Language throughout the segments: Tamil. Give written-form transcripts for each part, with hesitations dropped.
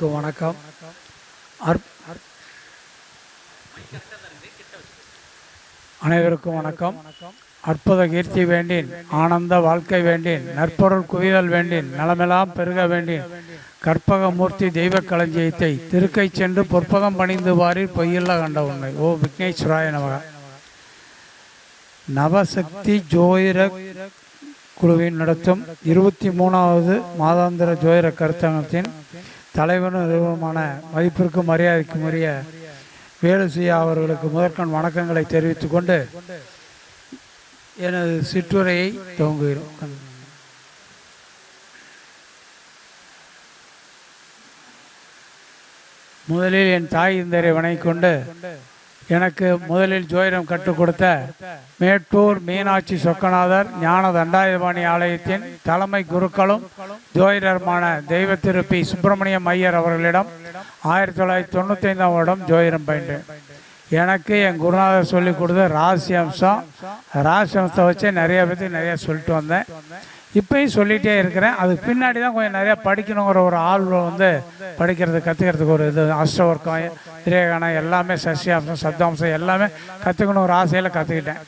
அனைவருக்கும் வணக்கம். அனைவருக்கும் வணக்கம். அற்புத கீர்த்தி வேண்டின், ஆனந்த வாழ்க்கை வேண்டின், நற்பொருள் குவிதல் வேண்டின், நலமெல்லாம் பெருக வேண்டின், கற்பகமூர்த்தி தெய்வ களஞ்சியத்தை திருக்கை சென்று பொற்பதம் பணிந்து வாரில் பொய்யில்லா கண்ட உண்மை. ஓ விக்னேஸ்வராய நமக. நவசக்தி ஜோதிட குழுவின் நடத்தும் 23வது மாதாந்திர ஜோதிட கருத்தரங்கத்தின் தலைவரும் நிறுவனமான மதிப்பிற்கும் மரியாதைக்கும் உரிய வேலுசியா அவர்களுக்கு முதற்கண் வணக்கங்களை தெரிவித்துக் கொண்டு எனது சிற்றுரையை துவங்குகிறோம். முதலில் என் தாய் தந்தையரை வணங்கிக் கொண்டு எனக்கு முதலில் ஜோதிடம் கற்றுக் கொடுத்த மேட்டூர் மீனாட்சி சொக்கநாதர் ஞான தண்டாயுதபாணி ஆலயத்தின் தலைமை குருக்களும் ஜோதிடருமான தெய்வ திரு பி சுப்பிரமணியம் ஐயர் அவர்களிடம் 1995ஆம் வருடம் ஜோதிடம் பயின்றேன். எனக்கு என் குருநாதர் சொல்லிக் கொடுத்த ராசி அம்சத்தை வச்சு நிறைய சொல்லிட்டு வந்தேன். இப்பயும் சொல்லிகிட்டே இருக்கிறேன். அதுக்கு பின்னாடி தான் கொஞ்சம் நிறையா படிக்கணுங்கிற ஒரு ஆள் கற்றுக்கிறதுக்கு ஒரு இது அஷ்டவர்க்கம் திரேகணம் எல்லாமே சசியாம்சம் சப்தாம்சம் எல்லாமே கற்றுக்கணுங்கிற ஆசையில் கற்றுக்கிட்டேன்.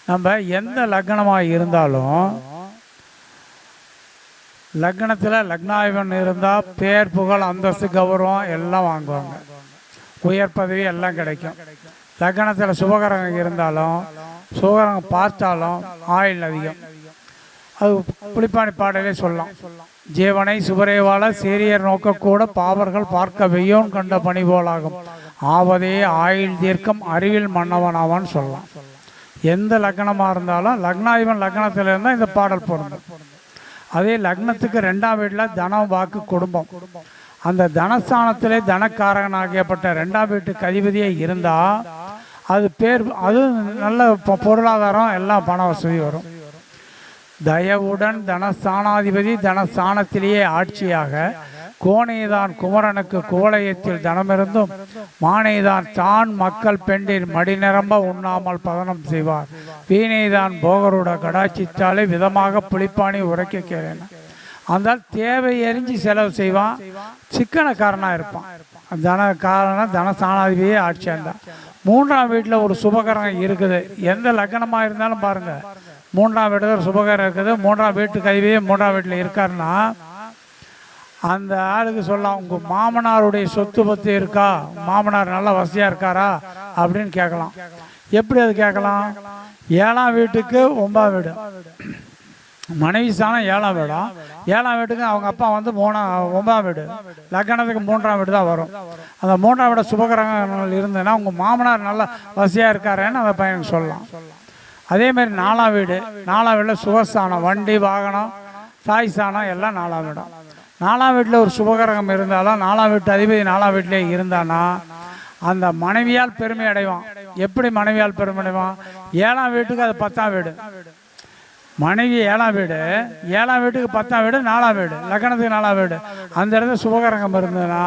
நம்ம எந்த லக்னமாக இருந்தாலும் லக்னத்தில் லக்னாதிபன் இருந்தால் பேர் புகழ் அந்தஸ்து கௌரவம் எல்லாம் வாங்குவாங்க, உயர் பதவி எல்லாம் கிடைக்கும். லக்னத்தில் சுபகரகம் இருந்தாலும் சுபகரகம் பார்த்தாலும் ஆயுள் அதிகம். அது புலிப்பாணி பாடலே சொல்லலாம். ஜீவனை சுபரேவாள சீரியர் நோக்கக்கூட பாவர்கள் பார்க்க வெய்யோன் கண்ட பணி போலாகும், ஆவதே ஆயுள் தீர்க்கம் அறிவில் மன்னவனாவான்னு சொல்லலாம். எந்த லக்னமாக இருந்தாலும் லக்னாதிபன் லக்னத்தில் இருந்தால் இந்த பாடல் பொருந்தும். அதே லக்னத்துக்கு 2ஆம் வீட்டில் தனம் வாக்கு குடும்பம், அந்த தனஸ்தானத்திலே தனக்காரகன் ஆகியப்பட்ட 2ஆம் வீட்டுக்கு அதிபதியே இருந்தால் அது நல்ல பொருளாதாரம் எல்லாம் பண வசதி வரும். தயவுடன் தனஸ்தானாதிபதி தனஸ்தானத்திலேயே ஆட்சியாக கோணைதான் குமரனுக்கு குவளையத்தில் தனமிருந்தும் மானைதான் தான் மக்கள் பெண்டின் மடி நிரம்ப உண்ணாமல் பதனம் செய்வார், வீணைதான் போகருட கடாட்சித்தாலே விதமாக புலிப்பாணி உரைக்க கேளேன். அந்த தேவை எரிஞ்சு செலவு செய்வான், சிக்கனக்காரனாக இருப்பான். தனஸ்தானாதிபதியே ஆட்சியாந்தான். 3ஆம் வீட்டில் ஒரு சுபகரம் இருக்குது. எந்த லக்னமாக இருந்தாலும் பாருங்கள், 3ஆம் வீட்டில் சுபகரம் இருக்குது. 3ஆம் வீட்டுக்கு அதிபதியே 3ஆம் வீட்டில் இருக்காருன்னா அந்த ஆளுக்கு சொல்லலாம், உங்கள் மாமனாருடைய சொத்து பத்து இருக்கா, மாமனார் நல்லா வசதியாக இருக்காரா அப்படின்னு கேட்கலாம். எப்படி அது கேட்கலாம்? 7ஆம் வீட்டுக்கு 9ஆம் வீடு, மனைவி ஸ்தானம் 7ஆம் வீடும், 7ஆம் வீட்டுக்கு அவங்க அப்பா வந்து 9ஆம் வீடு, லக்னத்துக்கு 3ஆம் வீடு தான் வரும். அந்த 3ஆம் வீடு சுபகிரகங்கள் இருந்ததுன்னா உங்கள் மாமனார் நல்லா வசதியாக இருக்காருன்னு அந்த பையனுக்கு சொல்லலாம். அதேமாதிரி 4ஆம் வீட்டில் சுகஸ்தானம், வண்டி வாகனம் தாய் ஸ்தானம் எல்லாம் 4ஆம் வீடம். 4ஆம் வீட்டில் ஒரு சுபகிரகம் இருந்தாலும் 4ஆம் வீட்டு அதிபதி 4ஆம் வீட்டிலே இருந்தானா அந்த மனைவியால் பெருமை அடைவான். எப்படி மனைவியால் பெருமை அடைவான்? 7ஆம் வீட்டுக்கு அது 10ஆம் வீடு, மனைவி 7ஆம் வீடு, 7ஆம் வீட்டுக்கு 10ஆம் வீடு, 4ஆம் வீடு, லக்னத்துக்கு 4ஆம் வீடு. அந்த இடத்துல சுபகரகம் இருந்ததுன்னா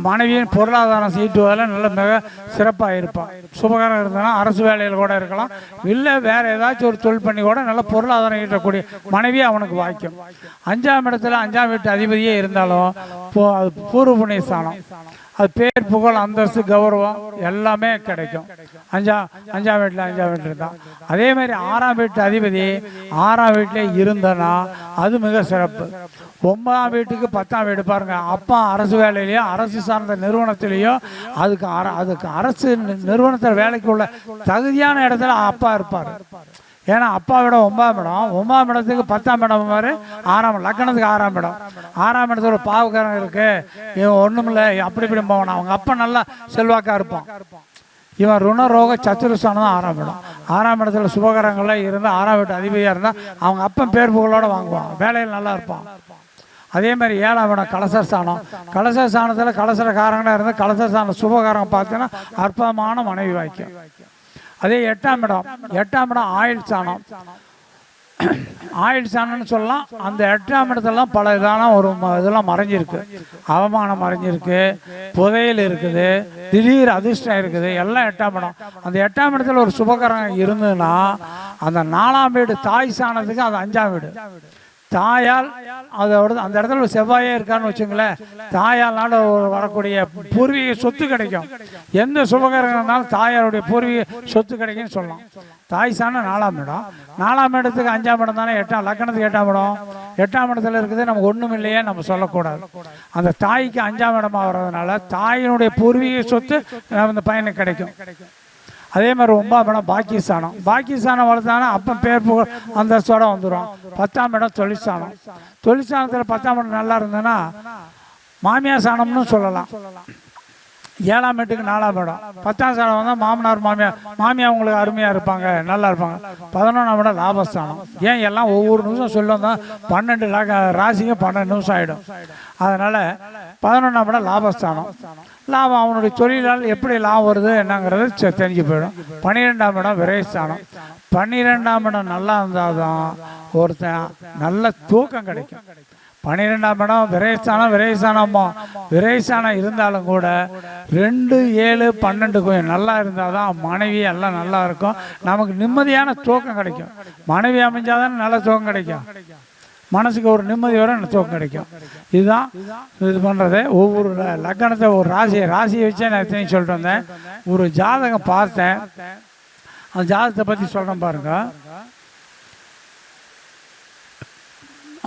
மனைவியின் பொருளாதாரம் சீட்டுவதில் நல்ல மிக சிறப்பாக இருப்பான். சுபகரம் இருந்ததுன்னா அரசு வேலையில் கூட இருக்கலாம், இல்லை வேறு ஏதாச்சும் ஒரு தொழில் பண்ணி கூட நல்ல பொருளாதாரம் ஈட்டக்கூடிய மனைவியை அவனுக்கு வாய்க்கும். 5ஆம் இடத்துல 5ஆம் வீட்டு அதிபதியே இருந்தாலும் அது பூர்வ புண்ணிய ஸ்தானம், அது பேர் புகழ் அந்தஸ்து கௌரவம் எல்லாமே கிடைக்கும். 5ஆம் வீட்டில் தான். அதே மாதிரி 6ஆம் வீட்டு அதிபதி 6ஆம் வீட்டிலே இருந்தனா அது மிக சிறப்பு. 9ஆம் வீட்டுக்கு 10ஆம் வீடு பாருங்க, அப்பா அரசு வேலையிலையோ அரசு சார்ந்த நிறுவனத்திலேயோ அதுக்கு அரசு நிறுவனத்தில் வேலைக்கு உள்ள தகுதியான இடத்துல அப்பா இருப்பார். ஏன்னா அப்பாவோட 9ஆம் இடத்துக்கு 10ஆம் இடம் மாதிரி 6ஆம் லக்னத்துக்கு 6ஆம் இடம், 6ஆம் இடத்துல ஒரு பாவக்காரன் இருக்கு, இவன் ஒன்றுமில்லை அப்படி போவான், அவங்க அப்பா நல்லா செல்வாக்காக இருப்பான். இவன் ருணரோக சத்துருஸ்தானம் தான் 6ஆம் இடம். 6ஆம் இடத்துல சுபகரங்கள்லாம் இருந்தால் 6ஆம் வீட்டு அதிபதியாக இருந்தால் அவங்க அப்பன் பேர் புகழோடு வாங்குவான், வேலையில் நல்லா இருப்பான். அதே மாதிரி 7ஆம் இடம் கலசஸ்தானம், கலசஸ்தானத்தில் கலசரக்காரங்களாக இருந்தால் கலசஸ்தானம் சுபகாரங்க பார்த்தீங்கன்னா அற்புதமான மனைவி வாய்க்கும். அதே 8ஆம் இடம் ஆயுள் ஸ்தானம்னு சொல்லலாம். அந்த 8ஆம் இடத்துலலாம் பல இதான ஒரு இதெல்லாம் மறைஞ்சிருக்கு, அவமானம் மறைஞ்சிருக்கு, புதையல் இருக்குது, திடீர் அதிர்ஷ்டம் இருக்குது, எல்லாம் 8ஆம் இடம். அந்த 8ஆம் இடத்துல ஒரு சுபகரம் இருந்ததுன்னா அந்த 4ஆம் வீடு தாய் ஸ்தானத்துக்கு அது 5ஆம் வீடு, தாயால் அதோட அந்த இடத்துல செவ்வாயே இருக்கான்னு வச்சுங்களேன், தாயால்னால வரக்கூடிய பூர்வீக சொத்து கிடைக்கும். எந்த சுபகரங்கனாலும் தாயாருடைய பூர்வீக சொத்து கிடைக்குன்னு சொல்லலாம். தாய் சாணம் 4ஆம் இடம், 4ஆம் இடத்துக்கு 5ஆம் இடம் தானே, லக்கணத்துக்கு 8ஆம் இடம். 8ஆம் இடத்துல இருக்குது நமக்கு ஒன்றும் இல்லையே நம்ம சொல்லக்கூடாது. அந்த தாய்க்கு 5ஆம் இடமா வர்றதுனால தாயினுடைய பூர்வீக சொத்து இந்த பையனுக்கு கிடைக்கும். அதே மாதிரி 9ஆம் இடம் பாக்கியஸ்தானம். பாக்கியஸ்தானம் வளர்த்தானா அப்போ பேர் புகழ் அந்தஸ்தோட வந்துடும். 10ஆம் இடம் தொழிற்சானம். தொழிற்சானத்தில் 10ஆம் இடம் நல்லா இருந்ததுன்னா மாமியார் சாணம்னு சொல்லலாம். 7ஆம் வீட்டுக்கு 4ஆம் இடம். 10ஆம் ஸ்தானம் வந்தால் மாமனார் மாமியார் உங்களுக்கு அருமையாக இருப்பாங்க, நல்லா இருப்பாங்க. 11ஆம் இடம் லாபஸ்தானம். ஏன் எல்லாம் ஒவ்வொரு நிமிஷம் சொல்லும் தான் 12 ராசிக்கு 12 நிமிஷம் ஆகிடும். அதனால் 11ஆம் இடம் லாபஸ்தானம். லாபம் அவனுடைய தொழிலால் எப்படி லாபம் வருது என்னங்கிறது தெரிஞ்சு போயிடும். 12ஆம் இடம் விரைஸ்தானம். 12ஆம் இடம் நல்லா இருந்தால் தான் ஒருத்தன் நல்ல தூக்கம் கிடைக்கும். 12ஆம் இடம் விரைஸ்தானம் இருந்தாலும் கூட 2, 7, 12 கொஞ்சம் நல்லா இருந்தால் தான் மனைவி எல்லாம் நல்லா இருக்கும். நமக்கு நிம்மதியான தூக்கம் கிடைக்கும். மனைவி அமைஞ்சாதான் நல்ல தூக்கம் கிடைக்கும். மனசுக்கு ஒரு நிம்மதி வர தூக்கம் கிடைக்கும். இதுதான் இது பண்ணுறது. ஒவ்வொரு லக்கணத்தை ஒரு ராசியை வச்சே நான் எத்தனை சொல்லிட்டு வந்தேன். ஒரு ஜாதகம் பார்த்தேன், அந்த ஜாதகத்தை பற்றி சொல்கிறேன் பாருங்க.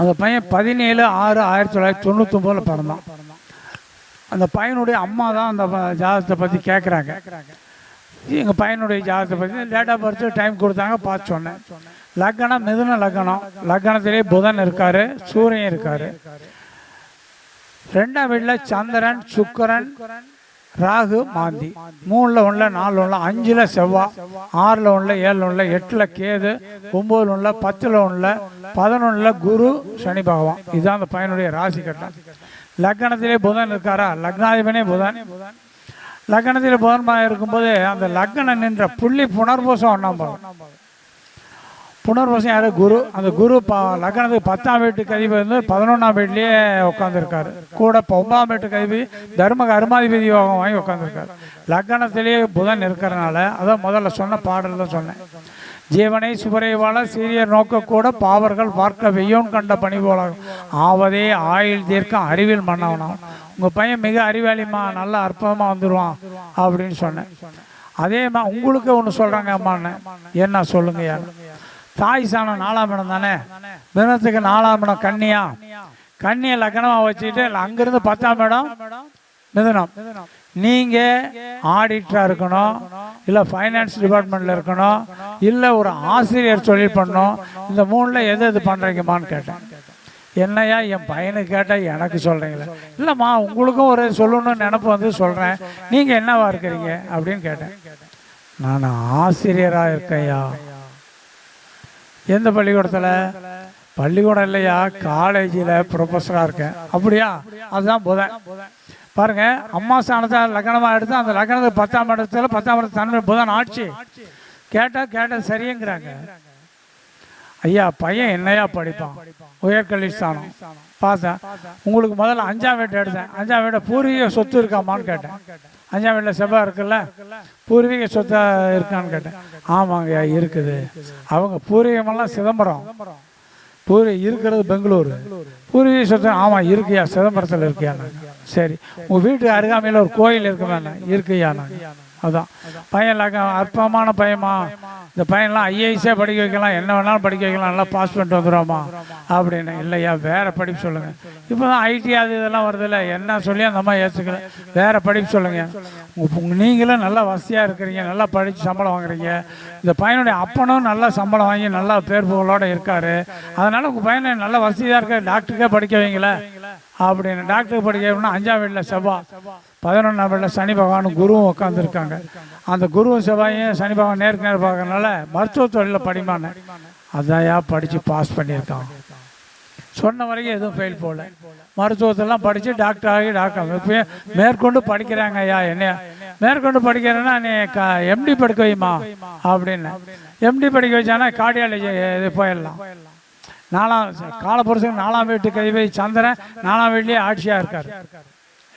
அந்த பையன் 17/6/1999 பிறந்தான். அந்த பையனுடைய அம்மா தான் அந்த ஜாதகத்தை பற்றி கேட்குறாங்க. எங்கள் பையனுடைய ஜாதகத்தை பற்றி டேட் ஆஃப் பர்த் டைம் கொடுத்தாங்க, பார்த்து சொன்னேன். லக்கணம் மிதுன லக்கணம். லக்கணத்திலே புதன் இருக்கார், சூரியன் இருக்கார். 2ஆம் வீட்டில் சந்திரன், சுக்கிரன், ராகு, மாந்தி. 3ல் 1, 4ல் 1, 5ல் செவ்வாய், 6ல் 1, 7ல் 1, 8ல் கேது, 9ல் 1, 10ல் 1, 11ல் குரு, சனி பகவான். இதுதான் அந்த பையனுடைய ராசி கட்டம். லக்கணத்திலே புதன் இருக்காரா, லக்னாதிபனே புதன். லக்கணத்திலே புதன் இருக்கும்போது அந்த லக்கணம் நின்ற புள்ளி புனர்பூசம் 1ஆம் பாவம். புனர்வசம் யார்? குரு. அந்த குரு லக்னத்துக்கு 10ஆம் வீட்டுக்கு அதிபதி வந்து 11ஆம் வீட்லேயே உட்காந்துருக்காரு. கூட 9ஆம் வீட்டுக்கு அதிபதி தர்ம கர்மாதிபதி யோகம் வாங்கி உட்காந்துருக்காரு. லக்னத்திலேயே புதன் இருக்கிறனால அதான் முதல்ல சொன்ன பாடல் தான் சொன்னேன். ஜீவனை சுபரைவாள சீரியர் நோக்கக்கூட பாவர்கள் பார்க்க வெய்யோன் கண்ட பணி போல ஆவதே ஆயுள் தீர்க்கம் அறிவில் மன்னவனாம். உங்கள் பையன் மிக அறிவாளிமா, நல்லா அற்புதமாக வந்துடுவான் அப்படின்னு சொன்னேன். அதேமா உங்களுக்கு ஒன்று சொல்கிறாங்க அம்மான்னு, என்ன சொல்லுங்க யார்? தாய் சாணம் 4ஆம் இடம் தானே, மிதனத்துக்கு 4ஆம் இடம் கன்னியா. கன்னியை லக்னமாக வச்சுக்கிட்டு அங்கிருந்து 10ஆம் இடம் மிதனம். நீங்கள் ஆடிட்டராக இருக்கணும், இல்லை ஃபைனான்ஸ் டிபார்ட்மெண்ட்டில் இருக்கணும், இல்லை ஒரு ஆசிரியர் தொழில் பண்ணணும். இந்த 3ல் எது பண்ணுறீங்கம்மான்னு கேட்டேன். என்னையா என் பையனுக்கு கேட்டால் எனக்கு சொல்கிறீங்களே? இல்லைம்மா உங்களுக்கும் ஒரு சொல்லணும்னு நினப்பு வந்து சொல்கிறேன், நீங்கள் என்னவா இருக்கிறீங்க அப்படின்னு கேட்டேன். நான் ஆசிரியராக இருக்கேயா. எந்த பள்ளிக்கூடத்தில்? பள்ளிக்கூடம் இல்லையா, காலேஜில் ப்ரொஃபஸராக இருக்கேன். அப்படியா? அதுதான் புதன். பாருங்க, அம்மா ஸ்தானத்தை லக்னமாக எடுத்து அந்த லக்னத்துக்கு 10ஆம் இடத்துல 10ஆம் இடத்து தன்மை புதன் ஆட்சி. கேட்டால் சரிங்கிறாங்க. ஐயா பையன் என்னையா படிப்பான்? உயர்கல்வி ஸ்தானம் பார்த்தேன். உங்களுக்கு முதல்ல 5ஆம் வீட்டை எடுத்தேன். 5ஆம் வீட்டை பூர்வீக சொத்து இருக்காமான்னு கேட்டேன். 5ஆம் வீட்டில் செவ்வாய் இருக்குல்ல, பூர்வீக சொத்தா இருக்கான்னு கேட்டேன். ஆமாங்க இருக்குது. அவங்க பூர்வீகமெல்லாம் சிதம்பரம், இருக்கிறது பெங்களூர். பூர்வீக சொத்து ஆமாம் இருக்குயா, சிதம்பரத்தில் இருக்கியா. சரி, உங்கள் வீட்டு அருகாமையில் ஒரு கோயில் இருக்குமே, இருக்குயா. அதான் பையன் அற்பமான பையமா. இந்த பையன்லாம் ஐஏஎஸ்ஸே படிக்க வைக்கலாம், என்ன வேணாலும் படிக்க வைக்கலாம், நல்லா பாஸ் பண்ணிட்டு வந்துடுவோமா அப்படின்னு. இல்லையா வேறு படிப்பு சொல்லுங்கள். இப்போ தான் ஐடி அது இதெல்லாம் வருதில்ல, என்ன சொல்லி அந்த அம்மா ஏற்றுக்கல. வேறு படிப்பு சொல்லுங்கள். நீங்களும் நல்லா வசதியாக இருக்கிறீங்க, நல்லா படித்து சம்பளம் வாங்குறீங்க. இந்த பையனுடைய அப்பனும் நல்லா சம்பளம் வாங்கி நல்லா பேர் புகழோடு இருக்கார். அதனால் உங்கள் பையனை நல்லா வசதியாக இருக்க, டாக்டருக்கே படிக்க வைங்களேன் அப்படின்னு. டாக்டருக்கு படிக்க வைக்கணும்னா 5ஆம் வீட்டில் செவ்வாய், 11ஆம் வீட்டில் சனி பகவானும் குருவும் உட்காந்துருக்காங்க. அந்த குருவும் செவ்வாயும் சனி பகவான் நேருக்கு நேரம் பார்க்கறதுனால மருத்துவ தொழிலில் படிமானே. அதையா படித்து பாஸ் பண்ணியிருக்கான். சொன்ன வரைக்கும் எதுவும் ஃபெயில் போகல. மருத்துவத்தெல்லாம் படித்து டாக்டர் ஆகி இப்போ மேற்கொண்டு படிக்கிறாங்க. ஐயா என்ன மேற்கொண்டு படிக்கிறேன்னா நீ எம்டி படிக்க வைமா அப்படின்னு. எம்டி படிக்க வச்சானா கார்டியாலஜி இது போயிடலாம். 4ஆம் காலப்புருஷன் 4ஆம் வீட்டுக்கு அதிபதி சந்திரன் 4ஆம் வீட்லேயே ஆட்சியாக இருக்கார்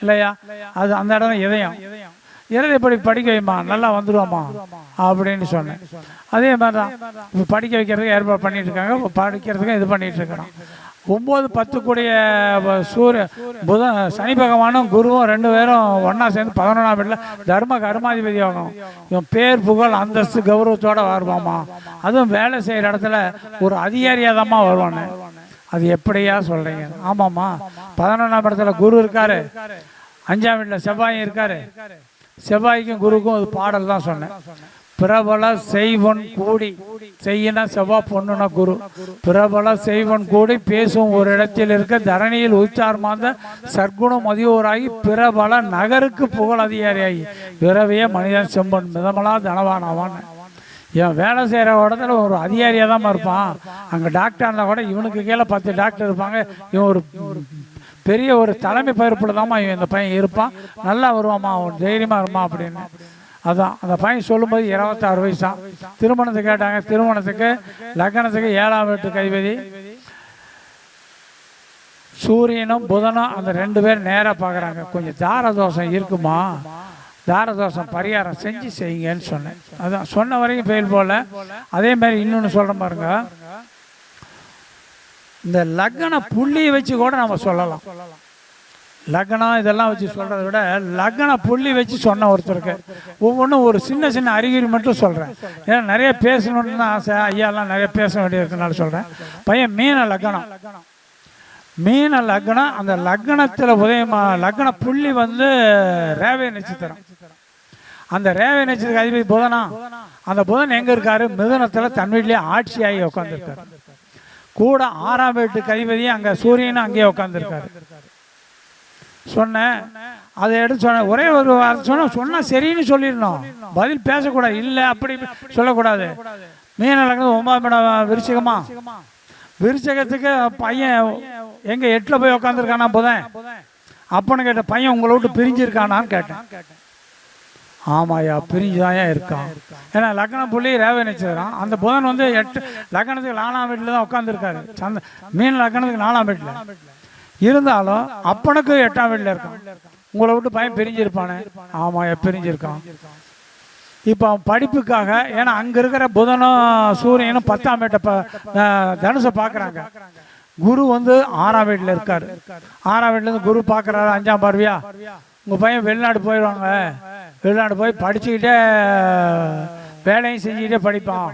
இல்லையா. அது அந்த இடம் தான் இதயம் படிக்க வைமா, நல்லா வந்துடுவோம்மா அப்படின்னு சொன்னேன். அதே மாதிரி தான் இப்போ படிக்க வைக்கிறதுக்கு ஏற்பாடு பண்ணிட்டு இருக்காங்க. இப்போ படிக்கிறதுக்கும் இது பண்ணிட்டு இருக்கிறோம். 9 10 கூடிய புதன் சனி பகவானும் குருவும் 2 பேரும் ஒன்றா சேர்ந்து 11ஆம் வீட்டில் தர்ம கர்மாதிபதி ஆகும். இவன் பேர் புகழ் அந்தஸ்து கௌரவத்தோடு வருவாமா. அதுவும் வேலை செய்கிற இடத்துல ஒரு அதிகாரியாக தான்மா வருவானு. அது எப்படியா சொல்கிறீங்க? ஆமாம்மா, 11ஆம் இடத்துல குரு இருக்காரு, 5ஆம் வீட்டில் செவ்வாயும் இருக்காரு. செவ்வாய்க்கும் குருக்கும் அது பாடல் தான் சொன்னேன். பிரபல செய்வன் கூடி, செய்யினா செவ்வா பொண்ணுனா குரு. பிரபல செய்வன் கூடி பேசும் ஒரு இடத்தில் இருக்க தரணியில் உச்சார் மாந்த சர்க்குணம் மதியோராகி பிரபல நகருக்கு புகழ் அதிகாரியாகி பிறவையே மனிதன் செம்பன் மிதமலா தனவானவான். இவன் வேலை செய்கிற இடத்துல ஒரு அதிகாரியாக தான் இருப்பான். அங்கே டாக்டர் இருந்தால் கூட இவனுக்கு கீழே 10 டாக்டர் இருப்பாங்க. இவன் ஒரு பெரிய ஒரு தலைமை பருப்பில் தான்மா இவன் இந்த பையன் இருப்பான். நல்லா வருவாம்மா, அவன் தைரியமாக இருப்பான் அப்படின்னு. அதான் அந்த பையன் சொல்லும்போது 26 வயசு தான். திருமணத்துக்கு கேட்டாங்க. திருமணத்துக்கு லக்னத்துக்கு 7ஆம் வீட்டு கைவிதி சூரியனும் புதனும் அந்த 2 பேர் நேராக பார்க்குறாங்க. கொஞ்சம் தாரதோஷம் இருக்குமா, தாரதோஷம் பரிகாரம் செஞ்சு செய்யுங்கன்னு சொன்னேன். அதான் சொன்ன வரைக்கும் ஃபெயில் போல. அதே மாதிரி இன்னொன்று சொல்கிற பாருங்க, இந்த லக்ன புள்ளியை வச்சு கூட நம்ம சொல்லலாம். லக்னம் இதெல்லாம் வச்சு சொல்கிறத விட லக்ன புள்ளி வச்சு சொன்ன ஒருத்தருக்கு ஒவ்வொன்றும் ஒரு சின்ன சின்ன அறிகுறி மட்டும் சொல்கிறேன். ஏன்னா நிறைய பேசணுன்னு தான் ஆசை, ஐயாலாம் நிறைய பேச வேண்டியிருக்குனால சொல்கிறேன். பையன் மீன லக்னம், மீன லக்னம். அந்த லக்னத்தில் லக்ன புள்ளி ரேவதி நட்சத்திரம். அந்த ரேவதி நட்சத்திரத்துக்கு அதிபதி புதனா. அந்த புதன் எங்கே இருக்காரு? மிதுனத்தில் தன் வீட்லேயே ஆட்சியாகி உட்காந்துருக்காரு. கூட 6ஆம் வீட்டு அதிபதியும் அங்கே சூரியனும் அங்கேயே உட்காந்துருக்காரு. சொன்னேன், அதை எடுத்து சொன்னேன். ஒரே ஒரு சொன்னால் சரின்னு சொல்லிடணும், பதில் பேசக்கூடாது. இல்லை அப்படி சொல்லக்கூடாது. மீன லக்னம் 9ஆம் இடம் விருச்சிகமா. விருச்சகத்துக்கு பையன் எங்கே 8ல் போய் உட்காந்துருக்கானா புதன். அப்பன்னு கேட்ட பையன் உங்களை விட்டு பிரிஞ்சிருக்கானான்னு கேட்டேன். ஆமாயா, பிரிஞ்சுதாயா இருக்கான். ஏன்னா லக்ன புள்ளி ரேவதி நட்சத்திரம். அந்த புதன் 8 லக்னத்துக்கு 4ஆம் வீட்டில் தான் உட்காந்துருக்காரு. மீன் லக்னத்துக்கு 4ஆம் வீட்டில் இருந்தாலும் அப்பனுக்கு 8ஆம் வீட்டில் இருக்கான். உங்களை விட்டு பையன் பிரிஞ்சிருப்பானே. ஆமாயா, பிரிஞ்சிருக்கான். இப்போ அவன் படிப்புக்காக, ஏன்னா அங்கே இருக்கிற புதனும் சூரியனும் 10ஆம் வீட்டை தனுசை பார்க்குறாங்க. குரு 6ஆம் வீட்டில் இருக்கார். 6ஆம் வீட்டிலேருந்து குரு பார்க்குறாரு 5ஆம் பார்வையா. உங்கள் பையன் வெளிநாடு போயிடுவாங்க, வெளிநாடு போய் படிச்சுக்கிட்டே வேலையும் செஞ்சுக்கிட்டே படிப்பான்,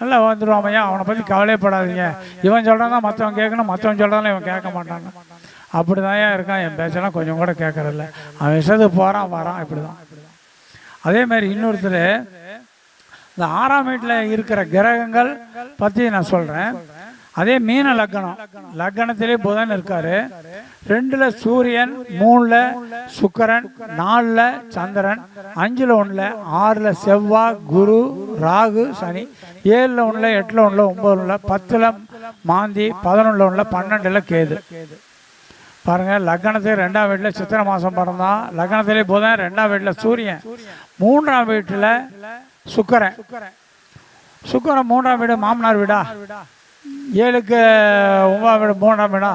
நல்லா வந்துடுவாமையா, அவனை பற்றி கவலைப்படாதீங்க. இவன் சொல்கிறான் தான் மற்றவன் கேட்கணும், மற்றவன் சொல்கிறாலும் இவன் கேட்க மாட்டான். அப்படி தான் இருக்கான். என் பேச்செல்லாம் கொஞ்சம் கூட கேட்கறதில்ல. அவன் விஷயத்துக்கு போகிறான் வரான், இப்படி தான். அதே மாதிரி இன்னொருத்தர் இந்த 6ஆம் வீட்டில் இருக்கிற கிரகங்கள் பற்றி நான் சொல்கிறேன். அதே மீன லக்னம், லக்னத்திலே புதன் இருக்காரு. 2ல் சூரியன், 3ல் சுக்கிரன், 4ல் சந்திரன், 5ல் 1ல், 6ல் செவ்வாய், குரு, ராகு, சனி, 7ல் 1ல், 8ல் 1ல், 9ல் 10ல் மாந்தி, 11ல் 1ல், 12ல் கேது. பாருங்க, லக்னத்துக்கு 2ஆம் வீட்டில் சித்திரை மாதம் பிறந்தான். லக்னத்திலே புதன், 2ஆம் வீட்டில் சூரியன், 3ஆம் வீட்டில் சுக்கிரன். சுக்கிரன் 3ஆம் வீடு மாமனார் வீடா. 7க்கு 9ஆம் வீடு 3ஆம் வீடா.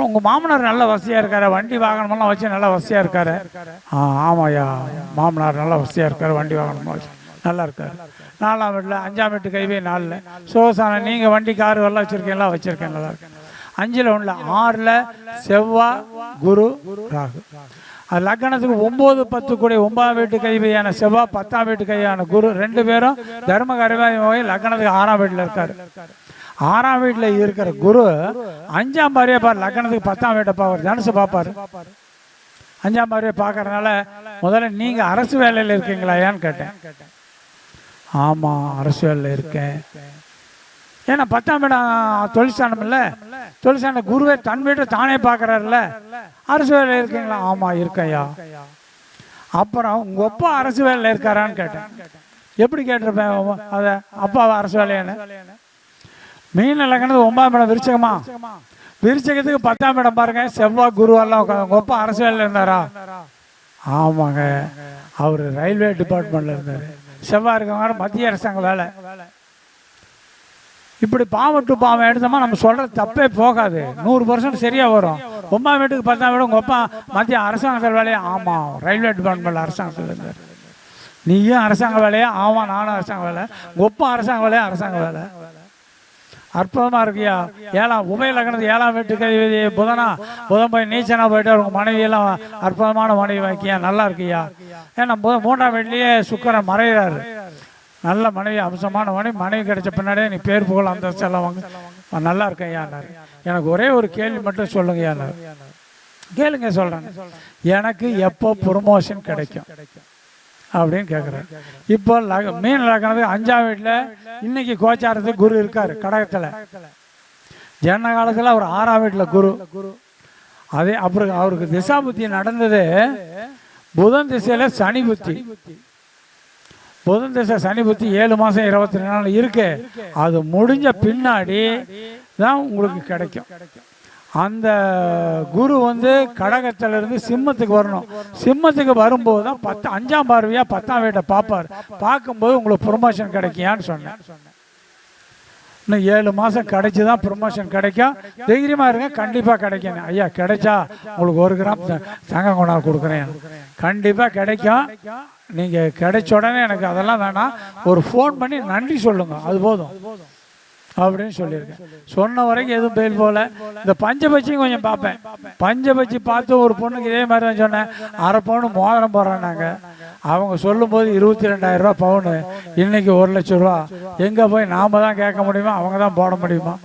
உங்கள் மாமனார் நல்ல வசதியாக இருக்காரு, வண்டி வாகனமெல்லாம் வச்சு நல்லா வசதியாக இருக்காரு. ஆமாய்யா, மாமனார் நல்லா வசதியாக இருக்காரு, வண்டி வாகனமாக வச்சு நல்லா இருக்காரு. 4ஆம் வீட்டில் 5ஆம் வீட்டு கைவே 4ல் சோசான. நீங்கள் வண்டி காரு எல்லாம் வச்சுருக்கீங்களா? வச்சுருக்கேன், நல்லா இருக்கேன். 5ல் 1ல், 6ல் செவ்வாய், குரு, ராகு. அது லக்னத்துக்கு 9 10 கூடிய 9ஆம் வீட்டு கைவியான செவ்வாய், 10ஆம் வீட்டு கையான குரு 2 பேரும் தர்ம கர்மாதி லக்னத்துக்கு 6ஆம் வீட்டில் இருக்காரு. 6ஆம் வீட்டில் இருக்கிற குரு 5ஆம் பார்வையை பார். லக்னத்துக்கு 10ஆம் வீட்டை பார்ப்பார், தனுசு பார்ப்பார். 5ஆம் பார்வையை பார்க்கறதுனால முதல்ல நீங்கள் அரசு வேலையில் இருக்கீங்களா ஏன்னு கேட்டேன். ஆமாம், அரசு வேலையில் இருக்கேன். ஏன்னா 10ஆம் இடம் தொழிற்சானம் இல்லை, தொழிற்சான குருவே தன் வீட்டை தானே பார்க்குறாருல்ல. அரசு வேலையில் இருக்கீங்களா? ஆமாம் இருக்கையா. அப்புறம் உங்கள் அப்பா அரசு வேலையில் இருக்காரான்னு கேட்டேன். எப்படி கேட்டிருப்பேன் அதை, அப்பா அரசு வேலையானு. மீன லக்னத்துக்கு 9ஆம் இடம் விருச்சகமா. விருச்சகத்துக்கு 10ஆம் இடம் பாருங்க, செவ்வாய், குரு எல்லாம் உட்காந்து. உங்கள் அப்பா அரசு வேலையில் இருந்தாரா? ஆமாங்க, அவர் ரயில்வே டிபார்ட்மெண்ட்டில் இருந்தார். செவ்வாய் இருக்கவங்க மத்திய அரசாங்க வேலை. இப்படி பாவம் டு பாவம் எடுத்தோமா நம்ம சொல்கிறது தப்பே போகாது, 100% சரியாக வரும். 9ஆம் வீட்டுக்கு 10ஆம் வீடு உங்கள் அப்பா மத்திய அரசாங்கத்தில் வேலையா? ஆமாம், ரயில்வே டிபார்ட்மெண்ட்டில் அரசாங்கத்தில் இருந்தார். நீயும் அரசாங்க வேலையா? ஆமாம், நானும் அரசாங்க வேலை. உங்கள் அப்பா அரசாங்க வேலையா? அரசாங்க வேலை. அற்புதமாக இருக்குயா. உபய லக்னத்து 7ஆம் வீட்டுக்கு அதிபதி புதன் போய் நீச்சனா போயிட்டு அவங்க மனைவியெல்லாம் அற்புதமான மனைவி வாக்கியா, நல்லா இருக்குயா. ஏன்னா 3ஆம் வீட்லேயே சுக்கிரன் மறைகிறாரு. நல்ல மனைவி, அம்சமான மனைவி கிடைச்ச பின்னாடியே நீ பேர் புகழ் அந்தஸ்து எல்லாம் வாங்க, நல்லா இருக்கேன்யான்னாரு. எனக்கு ஒரே ஒரு கேள்வி மட்டும் சொல்லுங்கய்யான்னாரு. கேளுங்க சொல்கிறேன். எனக்கு எப்போ ப்ரொமோஷன் கிடைக்கும் அப்படின்னு கேட்குறேன். இப்போ மீன் லக்னத்துக்கு 5ஆம் வீட்டில் இன்னைக்கு கோச்சாரத்துக்கு குரு இருக்கார் கடகத்தில். ஜன காலத்தில் அவர் 6ஆம் வீட்டில் குரு. அதே அப்புறம் அவருக்கு திசா புத்தி நடந்தது புதன் திசையில் சனி புத்தி. புதன் திசை சனி புத்தி 7 மாதம் 22 நாள் இருக்கு. அது முடிஞ்ச பின்னாடி தான் உங்களுக்கு கிடைக்கும். அந்த குரு கடகத்திலிருந்து சிம்மத்துக்கு வரணும். சிம்மத்துக்கு வரும்போது தான் 5ஆம் பார்வையாக 10ஆம் வீட்டை பார்ப்பார். பார்க்கும்போது உங்களுக்கு ப்ரொமோஷன் கிடைக்கியான்னு சொன்னேன். இன்னும் 7 மாதம் கிடைச்சி தான் ப்ரொமோஷன் கிடைக்கும். தைரியமாக இருங்க, கண்டிப்பாக கிடைக்கணும். ஐயா கிடைச்சா உங்களுக்கு 1 கிராம் தங்கம் கொண்டாந்து கொடுக்குறேன், கண்டிப்பாக கிடைக்கும். நீங்கள் கிடைச்ச உடனே எனக்கு அதெல்லாம் வேணாம், ஒரு ஃபோன் பண்ணி நன்றி சொல்லுங்கள், அது போதும் அப்படின்னு சொல்லியிருக்கேன். சொன்ன வரைக்கும் எதுவும் பெயில் போகல. இந்த பஞ்சபட்சியும் கொஞ்சம் பார்ப்பேன். பஞ்சபட்சி பார்த்து ஒரு பொண்ணுக்கு இதே மாதிரி தான் சொன்னேன், 1/2 பவுன் மோதிரம் போடுறேன். நாங்கள் அவங்க சொல்லும்போது 22,000 ரூபா பவுனு, இன்னைக்கு 1 லட்சம் ரூபா. எங்கே போய் நாம் தான் கேட்க முடியுமா, அவங்க தான் போட முடியுமா?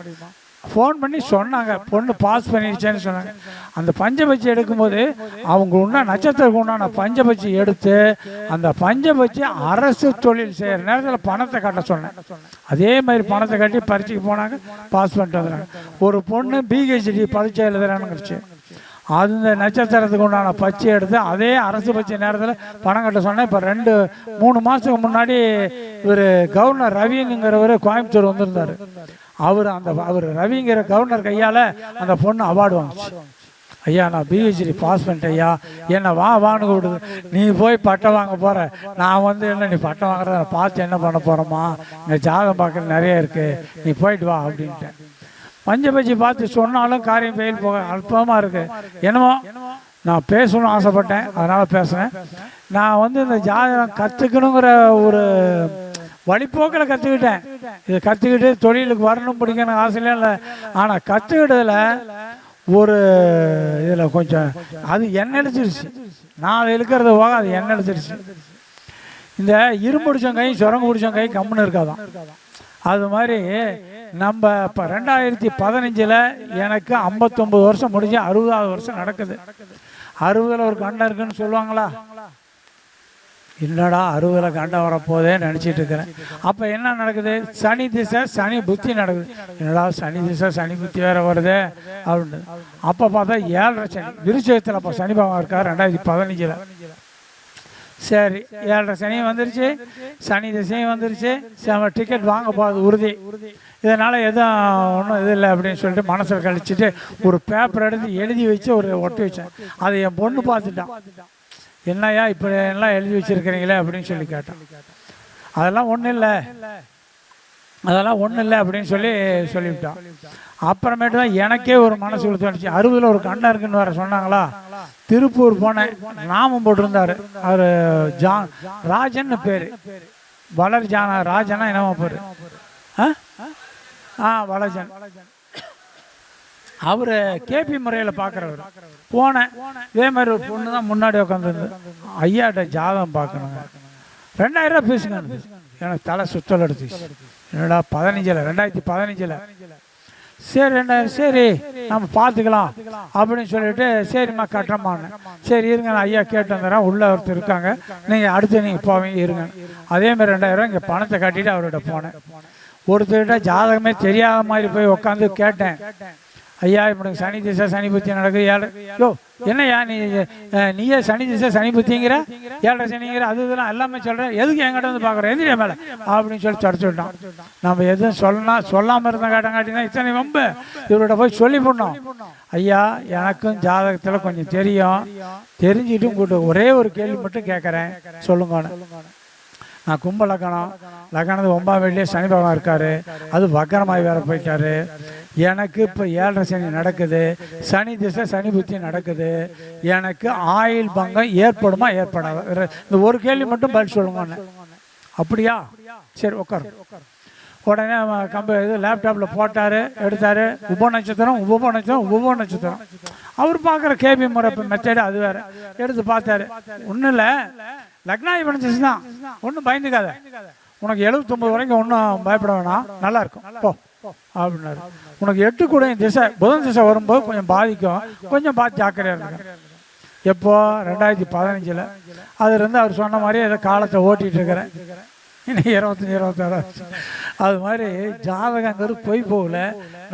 ஃபோன் பண்ணி சொன்னாங்க, பொண்ணு பாஸ் பண்ணிடுச்சேன்னு சொன்னாங்க. அந்த பஞ்சபட்சி எடுக்கும்போது அவங்க உண்டான நட்சத்திரத்துக்கு உண்டான பஞ்சபட்சி எடுத்து அந்த பஞ்சபட்சி அரசு தொழில் செய்கிற நேரத்தில் பணத்தை கட்ட சொன்னேன். அதே மாதிரி பணத்தை கட்டி பரீட்சைக்கு போனாங்க, பாஸ் பண்ணிட்டு வந்துடுறாங்க. ஒரு பொண்ணு பிஹெச்டி பரீட்சை எழுதுறானுங்கிறச்சு, அது இந்த நட்சத்திரத்துக்கு உண்டான பச்சை எடுத்து அதே அரசு பட்ச நேரத்தில் பணம் கட்ட சொன்னேன். இப்போ 2-3 மாதத்துக்கு முன்னாடி இவர் கவர்னர் ரவிங்கிறவர் கோயம்புத்தூர் வந்திருந்தார். அவர் ரவிங்கிற கவர்னர் கையால் அந்த பொண்ணு அவார்டு வாங்கிச்சு. ஐயா நான் பிஹெச்டி பாஸ் பண்ணிட்டேன் ஐயா, என்னை வான்னு கூப்பிடுது. நீ போய் பட்டம் வாங்க போகிற, நான் இல்லை நீ பட்டம் வாங்குறத பார்த்து என்ன பண்ண போகிறோமா, இங்கே ஜாதகம் பார்க்குறது நிறைய இருக்குது, நீ போயிட்டு வா அப்படின்ட்டேன். பஞ்சபட்சி பார்த்து சொன்னாலும் காரியம் பெயில் போக அற்புதமாக இருக்குது. என்னமோ நான் பேசணும்னு ஆசைப்பட்டேன், அதனால் பேசுகிறேன். நான் இந்த ஜாதகம் கற்றுக்கணுங்கிற ஒரு வழிபோக்கில் கற்றுக்கிட்டேன். இதை கற்றுக்கிட்டு தொழிலுக்கு வரணும் பிடிக்கணும் ஆசையிலாம் இல்லை. ஆனால் கற்றுக்கிட்டதில் ஒரு இதில் கொஞ்சம் அது என்ன எடுத்துருச்சு. நான் அதை இழுக்கிறது போக அது என்ன எடுத்துருச்சு. இந்த இரும்பு பிடிச்சவங்க கை சுரங்கு பிடிச்சவங்க கை கம்முன்னு இருக்காதான். அது மாதிரி நம்ம இப்போ 2015 எனக்கு 59 வருஷம் முடிஞ்சு 60ஆவது வருஷம் நடக்குது. 60ல் ஒரு கண்டம் இருக்குன்னு சொல்லுவாங்களா? என்னடா 60ல் கண்டம் வரப்போதே நினச்சிட்டு இருக்கிறேன். அப்போ என்ன நடக்குது, சனி திசை சனி புத்தி நடக்குது. என்னடா சனி திசை சனி புத்தி வேற வருது அப்படின்னு. அப்போ பார்த்தா 7.5 சனி விருச்சகத்தில் அப்போ சனி பகவான் இருக்கார் 2015. சரி 7.5 சனியும் வந்துருச்சு, சனி திசையும் வந்துருச்சு. டிக்கெட் வாங்க போகுது உறுதி. இதனால் எதுவும் ஒன்றும் இது இல்லை அப்படின்னு சொல்லிட்டு மனசில் கழிச்சிட்டு ஒரு பேப்பர் எடுத்து எழுதி வச்சு ஒரு ஒட்டி வச்சேன். அதை என் பொண்ணு பார்த்துட்டான். என்னையா இப்படி எல்லாம் எழுதி வச்சுருக்கிறீங்களே அப்படின்னு சொல்லி கேட்டான். அதெல்லாம் ஒன்றும் இல்லை அப்படின்னு சொல்லிவிட்டான். அப்புறமேட்டு தான் எனக்கே ஒரு மனசு தோணுச்சு, 60ல் ஒரு கண்டம் இருக்குன்னு வேறு சொன்னாங்களா. திருப்பூர் போனேன், நாமம் போட்டிருந்தார். அவர் ராஜன்னு பேர், வளர் ராஜனா என்னமா பேர், வளஜன். அவர் கேபி முறையில் பார்க்குறவர். போனேன், இதே மாதிரி ஒரு பொண்ணு தான் முன்னாடி உட்காந்துருந்து, ஐயாட்ட ஜாதகம் பார்க்கணுங்க, 2000 ரூபா பேசுங்க. எனக்கு தலை சுத்தல் எடுத்துச்சு. என்னடா 2015 சரி நம்ம பார்த்துக்கலாம் அப்படின்னு சொல்லிட்டு சரிம்மா கட்டுறமான்னு. சரி இருங்க நான் ஐயா கேட்டு வந்துடுறேன், உள்ளே ஒருத்தர் இருக்காங்க, நீங்கள் அடுத்து நீங்கள் போவீங்க இருங்க. அதேமாதிரி 2000 ரூபா இங்கே பணத்தை கட்டிட்டு அவர்கிட்ட போனேன். ஒருத்தர்கிட்ட ஜாதகமே தெரியாத மாதிரி போய் உட்காந்து கேட்டேன். ஐயா இப்படி சனி திசை சனி புத்தி நடக்குது. யோ என்னையா நீயே சனி திசை சனி புத்திங்கிற 7.5 சனிங்கிற அது இதெல்லாம் எல்லாமே சொல்கிறேன், எதுக்கு என்கிட்ட பார்க்குறேன் எந்திரியா மேலே அப்படின்னு சொல்லி தொடச்சு விட்டோம். நம்ம எதுவும் சொல்லாமல் இருந்தால் காட்டினா இத்தனை வம்பு இவர்கிட்ட போய் சொல்லி போடணும். ஐயா எனக்கும் ஜாதகத்தில் கொஞ்சம் தெரிஞ்சுட்டும் கூட்டு ஒரே ஒரு கேள்வி மட்டும் கேட்குறேன் சொல்லுங்கன்னு. நான் கும்ப லக்னத்து 9ஆம் வீட்லேயே சனி பகவான் இருக்கார், அது வக்கரமாய் வேற போயிட்டாரு. எனக்கு இப்போ 7.5 சனி நடக்குது, சனி திசை சனி புத்தி நடக்குது. எனக்கு ஆயில் பங்கம் ஏற்படுமா ஏற்படாது, இந்த ஒரு கேள்வி மட்டும் பதில் சொல்லுங்கன்னு. அப்படியா சரி உடனே இது லேப்டாப்பில் போட்டார், எடுத்தார். உப நட்சத்திரம் உப நட்சத்திரம் உப நட்சத்திரம். அவர் பார்க்குற கேபி முறை மெத்தேடு அது வேறு. எடுத்து பார்த்தாரு. ஒன்றும் இல்லை, லக்னாதிபதி தான், ஒன்றும் பயந்துக்காத, உனக்கு 79 வரைக்கும் ஒன்றும் பயப்பட வேணாம், நல்லா இருக்கும் போ அப்படின்னாரு. உனக்கு 8 கூட திசை புதன் திசை வரும்போது கொஞ்சம் பாதிக்கும், கொஞ்சம் பார்த்து ஜாக்கிரதையாக இருந்துங்க. எப்போ 2015 அதுலேருந்து அவர் சொன்ன மாதிரி ஏதோ காலத்தை ஓட்டிகிட்டு இருக்கிறேன். இன்னைக்கு 25 26 அது மாதிரி ஜாதகங்கிறது பொய் போகல.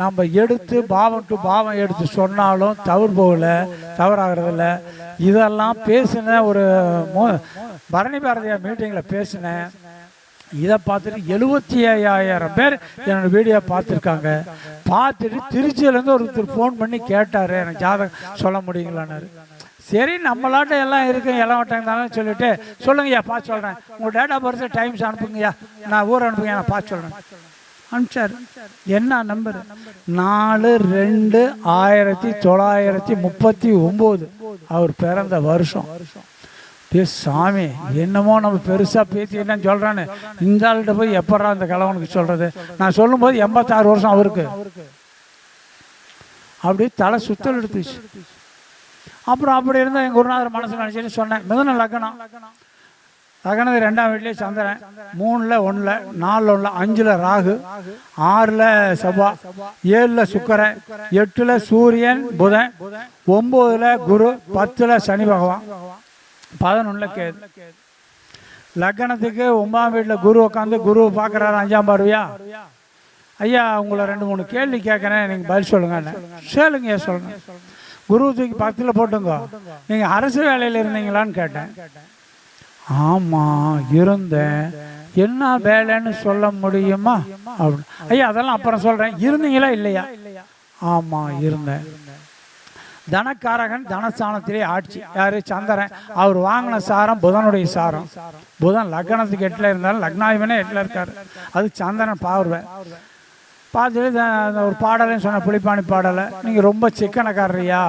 நம்ம எடுத்து பாவம் டு பாவம் எடுத்து சொன்னாலும் தவறாகிறதில்ல. இதெல்லாம் பேசின ஒரு பரணி பாரதியார் மீட்டிங்கில் பேசினேன். இதை பார்த்துட்டு 75,000 பேர் என்னோட வீடியோ பார்த்துருக்காங்க. பார்த்துட்டு திருச்சியிலேருந்து ஒருத்தர் ஃபோன் பண்ணி கேட்டார், எனக்கு ஜாதகம் சொல்ல முடியுங்களான்னாரு. சரி, நம்மளாட்ட எல்லாம் இருக்கு, எல்லாம் வட்டாங்கன்னு சொல்லிட்டு சொல்லுங்கய்யா பார்த்து சொல்கிறேன், உங்கள் டேட் ஆஃப் பர்த் டைம்ஸ் அனுப்புங்கய்யா, நான் ஊர் அனுப்புங்க, நான் பார்த்து சொல்கிறேன். அனுப்பிச்சார். என்ன நம்பர்? 4/2/1939 அவர் பிறந்த வருஷம். சாமி, என்னமோ நம்ம பெருசாக பேசிக்கிட்டேன்னு சொல்கிறான்னு இந்த ஆள்கிட்ட போய் எப்படா அந்த கிழவனுக்கு சொல்கிறது? நான் சொல்லும்போது 86 வருஷம் அவருக்கு. அப்படி தலை சுத்தல் எடுத்துச்சு. அப்புறம் அப்படி இருந்தால் எங்கள் குருநாதர் மனசு நினச்சின்னு சொன்னேன். மிதுன லக்னம், லக்னது 2ஆம் வீட்லேயே சந்திரன், 3ல் 1ல் 4ல் 1ல் 5ல் ராகு, 6ல் செவ்வாய், 7ல் சுக்கிரன், 8ல் சூரியன் புதன், 9ல் குரு, 10ல் சனி பகவான், 11ல் கேது. லக்னத்துக்கு 9ஆம் வீட்டில் குரு உட்காந்து குரு பார்க்குறாரு 5ஆம் பார்வையா. ஐயா, உங்களை 2-3 கேள்வி கேட்குறேன், நீங்கள் பதில் சொல்லுங்க. சொல்லுங்க, சொல்லுங்க. குரு தூக்கி 10ல் போட்டுங்க. நீங்கள் அரசு வேலையில் இருந்தீங்களான்னு கேட்டேன். ஆமாம் இருந்தேன். என்ன வேலைன்னு சொல்ல முடியுமா அப்படின்னு. ஐயா அதெல்லாம் அப்புறம் சொல்கிறேன், இருந்தீங்களா இல்லையா? ஆமாம் இருந்தேன். தனக்காரகன் தனஸ்தானத்திலே ஆட்சி யார்? சந்திரன். அவர் வாங்கின சாரம் புதனுடைய சாரம். புதன் லக்னத்துக்கு 8ல் இருந்தாலும் லக்னாதிபதியே 8ல் இருக்கார். அது சந்திரன் பார்வை. பார்த்துட்டு ஒரு பாடலையும் சொன்ன, புலிப்பாணி பாடலை. நீங்கள் ரொம்ப சிக்கனக்காரரியா,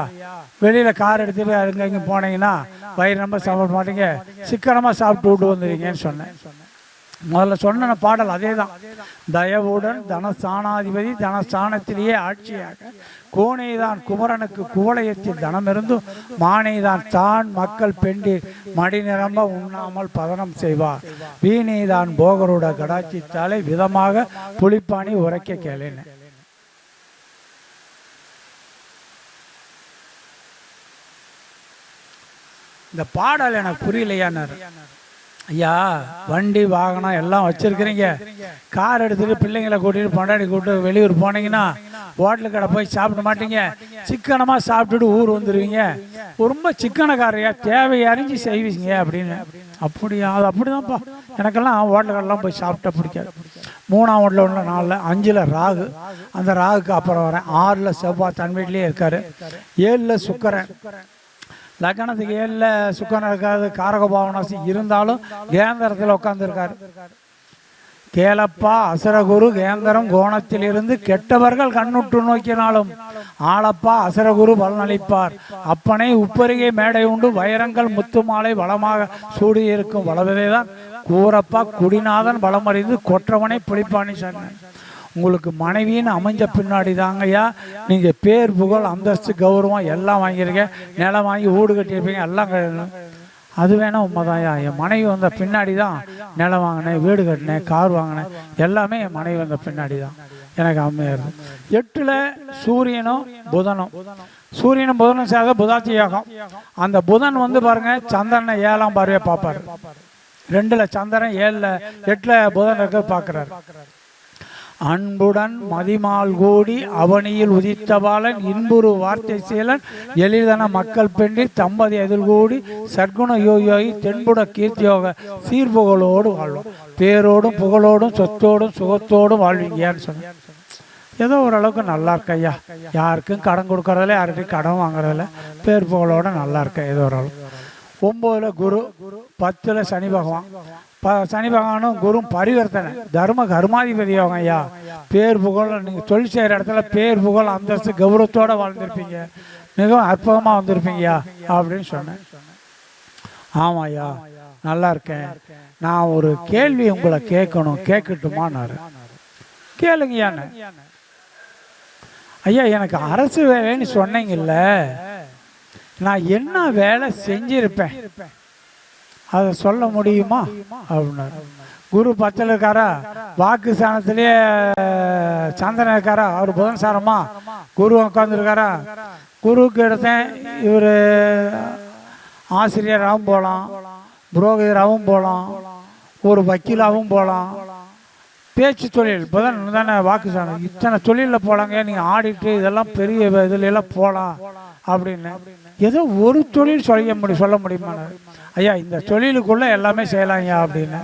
வெளியில் கார் எடுத்துகிட்டு அங்கே இங்கே போனீங்கன்னா வயிறு ரொம்ப சாப்பிட மாட்டீங்க, சிக்கனமாக சாப்பிட்டு விட்டு வந்துடுவீங்கன்னு சொன்னேன். முதல்ல சொன்ன பாடல் அதே தான். தயவுடன் தனஸ்தானாதிபதி தனஸ்தானத்திலேயே ஆட்சியாக கோணைதான் குமரனுக்கு குவளையத்தில் தனமிருந்தும் மானைதான் தான் மக்கள் பெண்டீர் மடி நிரம்ப உண்ணாமல் பதனம் செய்வார் வீணைதான் போகரோட கடாட்சித்தாலே விதமாக புலிப்பாணி உரைக்க கேளேன்னு. இந்த பாடல் எனக்கு புரியலையான்னாரு. ஐயா, வண்டி வாகனம் எல்லாம் வச்சுருக்கிறீங்க, கார் எடுத்துகிட்டு பிள்ளைங்களை கூட்டிகிட்டு பொண்டாடி கூப்பிட்டு வெளியூர் போனீங்கன்னா ஹோட்டலு கடை போய் சாப்பிட மாட்டீங்க, சிக்கனமாக சாப்பிட்டுட்டு ஊர் வந்துடுவீங்க, ரொம்ப சிக்கனக்காரையா, தேவையை அறிஞ்சு செய்வீங்க அப்படின்னு. அப்படியா? அது அப்படிதான்ப்பா. எனக்கெல்லாம் ஹோட்டலு கடைலாம் போய் சாப்பிட்டா பிடிக்காது. 3ஆம் வீட்டில் 1ல் 4ல் 5ல் ராகு, அந்த ராகுக்கு அப்புறம் வரேன். 6ல் செவ்வாய் தன் வீட்லேயே இருக்கார். 7ல் சுக்கிரன். லக்னத்துக்கு 7ல் சுக்கிரன் இருக்காது, காரகபாவனாசி இருந்தாலும் கேந்திரத்தில் உட்காந்துருக்காரு. கேளப்பா அசுரகுரு கேந்திரம் கோணத்தில் இருந்து கெட்டவர்கள் கண்ணுற்று நோக்கினாலும் ஆளப்பா அசுரகுரு பலனளிப்பார். அப்பனை உப்பருகே மேடை உண்டு வைரங்கள் முத்து மாலை வளமாக சூடியிருக்கும் வளவதே தான் கூறப்பா குடிநாதன் பலமறிந்து கொற்றவனை புலிப்பாணி சொன்னேன். உங்களுக்கு மனைவின்னு அமைஞ்ச பின்னாடி தாங்கய்யா நீங்கள் பேர் புகழ் அந்தஸ்து கௌரவம் எல்லாம் வாங்கியிருக்கேன், நிலம் வாங்கி வீடு கட்டியிருப்பீங்க, எல்லாம் அது வேணால் உண்மைதான்யா. என் மனைவி வந்த பின்னாடி தான் நிலம் வாங்கினேன், வீடு கட்டினேன், கார் வாங்கினேன், எல்லாமே என் மனைவி வந்த பின்னாடி தான் எனக்கு அம்மையாக இருக்கும். 8ல் சூரியனும் புதனும், சூரியனும் புதனும் சேர்ந்த புதாத்தி யோகம். அந்த புதன் வந்து பாருங்க சந்திரனை 7ஆம் பார்வையை பார்ப்பார். 2ல் சந்திரன் 7ல் 8ல் புதன் இருக்க பார்க்குறாரு. அன்புடன் மதிமால் கூடி அவனியில் உதித்தபாலன் இன்புறு வார்த்தை செயலன் எளிதன மக்கள் பெண்டி தம்பதி எதில் கூடி சற்குண யோகி தென்புட கீர்த்தியோக சீர்புகழோடு வாழ்வோம், பேரோடும் புகழோடும் சொத்தோடும் சுகத்தோடும் வாழ்வீங்கன்னு சொன்னேன். ஏதோ ஓரளவுக்கு நல்லா இருக்கையா, யாருக்கும் கடன் கொடுக்கறதில்ல, யார்கிட்டையும் கடன் வாங்குறதில்ல, பேர் புகழோட நல்லா இருக்கேன் ஏதோ ஓரளவுக்கு. 9ல் குரு, 10ல் சனி பகவான். சனி பகவானும் குரும் பரிவர்த்தனை, தர்ம கர்மாதிபதி யோகம். ஐயா பேர் புகழ், நீங்கள் தொழில் செய்கிற இடத்துல பேர் புகழ் அந்தஸ்து கௌரவத்தோடு வாழ்ந்திருப்பீங்க, மிகவும் அற்புதமாக வந்திருப்பீங்கய்யா அப்படின்னு சொன்னேன். ஆமாம் ஐயா நல்லா இருக்கேன், நான் ஒரு கேள்வி உங்களை கேட்கணும், கேட்கட்டுமான்னாரு. கேளுங்கயான்னு. ஐயா எனக்கு அரசு வேலைன்னு சொன்னீங்கல்ல, நான் என்ன வேலை செஞ்சிருப்பேன் அதை சொல்ல முடியுமா அப்படின்னாரு. குரு பத்தில் இருக்காரா, வாக்கு சாணத்திலேயே சந்திரன் இருக்காரா, அவர் புதன் சாரமா, குரு உட்காந்துருக்காரா. குருவுக்கு எடுத்தேன், இவர் ஆசிரியராகவும் போகலாம், புரோகிதராகவும் போகலாம், ஒரு வக்கீலாகவும் போகலாம், பேச்சு தொழில் புதன் தானே வாக்கு சாணம், இத்தனை தொழிலில் போகலாங்க, நீங்கள் ஆடிட்டு இதெல்லாம் பெரிய இதுலாம் போகலாம் அப்படின்னு. ஏதோ ஒரு தொழில் சொல்ல முடியுமா? ஐயா இந்த தொழிலுக்குள்ளே எல்லாமே செய்யலாம்யா அப்படின்னு.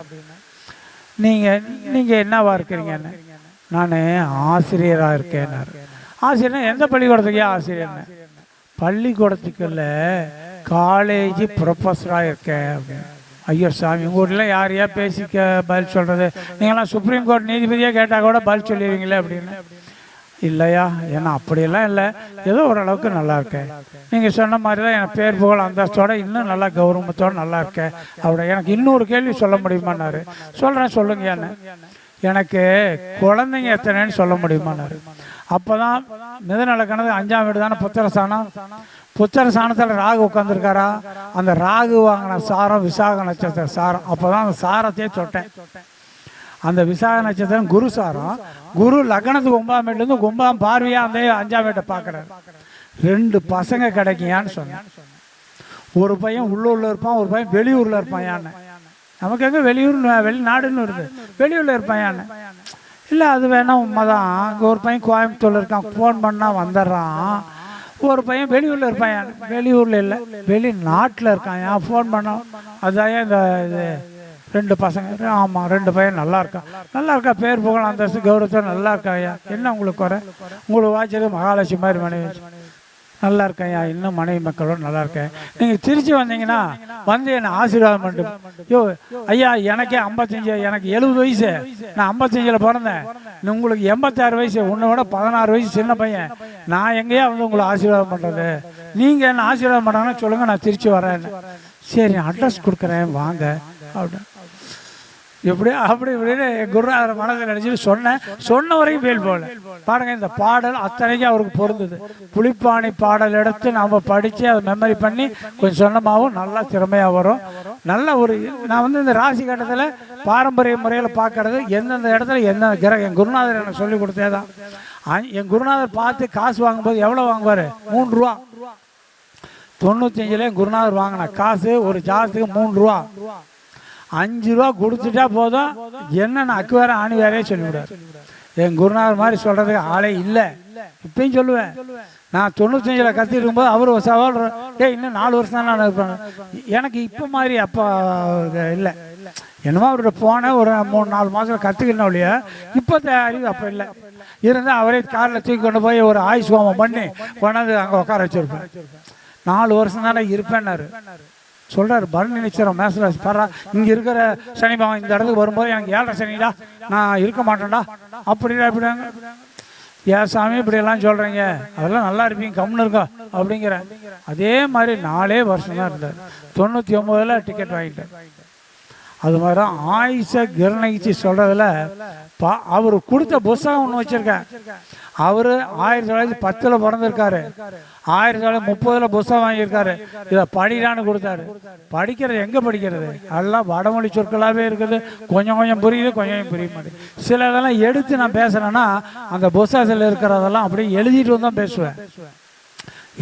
நீங்கள் என்னவா இருக்கிறீங்கன்னு. நான் ஆசிரியராக இருக்கேன்னாரு. ஆசிரியர் எந்த பள்ளிக்கூடத்துக்கு ஆசிரியர்னு? பள்ளிக்கூடத்துக்குள்ள காலேஜ் ப்ரொஃபஸராக இருக்கேன் அப்படின்னு. ஐயோ சாமி, உங்கள் வீட்டில் யார் பேசிக்க பதில் சொல்கிறது? நீங்களாம் சுப்ரீம் கோர்ட் நீதிபதியாக கேட்டால் கூட பதில் சொல்லிடுவீங்களே அப்படின்னு. இல்லையா, ஏன்னா அப்படியெல்லாம் இல்லை, ஏதோ ஓரளவுக்கு நல்லா இருக்கேன். நீங்கள் சொன்ன மாதிரி தான் எனக்கு பேர் புகழ் அந்தஸ்தோட இன்னும் நல்லா கௌரவத்தோடு நல்லா இருக்கேன். அப்படி எனக்கு இன்னொரு கேள்வி சொல்ல முடியுமான்னாரு. சொல்கிறேன் சொல்லுங்கன்னு. எனக்கு குழந்தைங்க எத்தனைன்னு சொல்ல முடியுமான்னாரு. அப்போ தான் மிதநலக்கணது 5ஆம் வீடு தானே புத்திரஸ்தானம். புத்திரஸ்தானத்தில் ராகு உட்காந்துருக்காரா, அந்த ராகு வாங்கின சாரம் விசாக நட்சத்திர சாரம். அப்போ தான் அந்த சாரத்தையே தொட்டேன். அந்த விசாக நட்சத்திரம் குரு சாரம். குரு லக்னத்துக்கு 9ஆம் வீட்டிலேருந்து 9ஆம் பார்வையாக அந்த 5ஆம் வீட்டை பார்க்குறாரு. 2 பசங்க கிடைக்கியான்னு சொன்னேன். ஒரு பையன் உள்ளூரில் இருப்பான், ஒரு பையன் வெளியூரில் இருப்பான். யானை நமக்கு எங்கே வெளியூர் வெளிநாடுன்னு இருக்குது, வெளியூரில் இருப்பான் யானை. இல்லை அது வேணா உண்மைதான். அங்கே ஒரு பையன் கோயம்புத்தூரில் இருக்கான், ஃபோன் பண்ணால் வந்துடுறான். ஒரு பையன் வெளியூரில் இருப்பான் யானை, வெளியூரில் இல்லை வெளிநாட்டில் இருக்கான். ஏன் ஃபோன் பண்ணோம் அதான் இந்த இது 2 பசங்க. ஆமாம் 2 பையன் நல்லா இருக்கா, பேர் புகழ் அந்தஸ்து கௌரவத்தோடு நல்லா இருக்காயா. என்ன உங்களுக்கு குறை? உங்களுக்கு வாய்ச்சது மகாலட்சுமி மாதிரி மனைவி நல்லா இருக்கேன்யா, இன்னும் மனைவி மக்களோடு நல்லா இருக்கேன். நீங்கள் திருச்சி வந்தீங்கன்னா வந்து என்னை ஆசீர்வாதம் பண்ணிட்டு. யோ ஐயா எனக்கே 55, எனக்கு 70 வயசு, நான் 55 பிறந்தேன், உங்களுக்கு 86 வயசு, உன்னை விட 16 வயசு சின்ன பையன். நான் எங்கேயா வந்து உங்களை ஆசீர்வாதம் பண்ணுறது? நீங்கள் என்ன ஆசீர்வாதம் பண்ணுறாங்கன்னு சொல்லுங்கள், நான் திருச்சி வரேன்னு. சரி அட்ரஸ் கொடுக்குறேன் வாங்க அப்படின்னு. எப்படி அப்படி இப்படின்னு குருநாதர் மனதில் நினச்சிட்டு சொன்ன வரைக்கும் ஃபெயில் போகல. பாருங்கள், இந்த பாடல் அத்தனைக்கும் அவருக்கு பொருந்தது. புலிப்பாணி பாடல் எடுத்து நாம் படித்து அதை மெமரி பண்ணி கொஞ்சம் சொன்னமாகவும் நல்லா திறமையாக வரும். நல்ல ஒரு நான் வந்து இந்த ராசி கட்டத்தில் பாரம்பரிய முறையில் பார்க்கறது, எந்தெந்த இடத்துல எந்தெந்த கிரகம் என் குருநாதர் எனக்கு சொல்லி கொடுத்தே தான். என் குருநாதர் பார்த்து காசு வாங்கும்போது எவ்வளோ வாங்குவார்? 3 ரூபா. 95 என் குருநாதர் வாங்கின காசு ஒரு ஜாதத்துக்கு 3 ரூபா. 5 ரூபா கொடுத்துட்டா போதும், என்னென்ன அக்கு வேற ஆணி வேறையே சொல்லிவிடார். என் குருநாதர் மாதிரி சொல்கிறதுக்கு ஆளே இல்லை. இப்பயும் சொல்லுவேன், நான் 95 கற்றுட்டு இருக்கும்போது அவர் சவால் இன்னும் 4 வருஷம் தான் நான் இருப்பேன். எனக்கு இப்போ மாதிரி அப்போ இல்லை. என்னமோ அவர்கிட்ட போனேன், ஒரு 3-4 மாதத்தில் கற்றுக்கணும் இல்லையா, இப்போ அறிவு அப்போ இல்லை. இருந்தால் அவரே காரில் தூக்கி கொண்டு போய் ஒரு ஆயுஷ் ஹோமம் பண்ணி கொண்டாந்து அங்கே உட்கார வச்சுருப்பேன். 4 வருஷம் தானே இருப்பேன்னாரு. சொல்கிறார் பரணி நிச்சயம் மேசராசி பாரா, இங்கே இருக்கிற சனி பகவான் இந்த இடத்துக்கு வரும்போது எனக்கு 7.5 சனிடா, நான் இருக்க மாட்டேன்டா அப்படிடா இப்படிங்க. ஏன் சாமி இப்படியெல்லாம் சொல்கிறீங்க, அதெல்லாம் நல்லா இருப்பீங்க கம்முன்னு இருக்கா அப்படிங்கிற. அதே மாதிரி 4 வருஷம் தான் இருந்தார். 99 டிக்கெட் வாங்கிட்டேன். அது மாதிரி தான் ஆயுஷை கிரணிச்சு சொல்கிறதுல அவர் கொடுத்த புஸ்தகம் ஒன்று வச்சுருக்கேன். அவர் 1910 பிறந்திருக்காரு, 1930 புஸ்தகம் வாங்கியிருக்காரு. இதை படிடான்னு கொடுத்தாரு. படிக்கிறது எங்கே படிக்கிறது? எல்லாம் வடமொழி சொற்களாகவே இருக்குது. கொஞ்சம் புரியுது, கொஞ்சம் புரிய மாட்டேங்குது. சில இதெல்லாம் எடுத்து நான் பேசுகிறேன்னா அந்த புஸ்தகத்தில் இருக்கிறதெல்லாம் அப்படியே எழுதிட்டு வந்து தான் பேசுவேன்.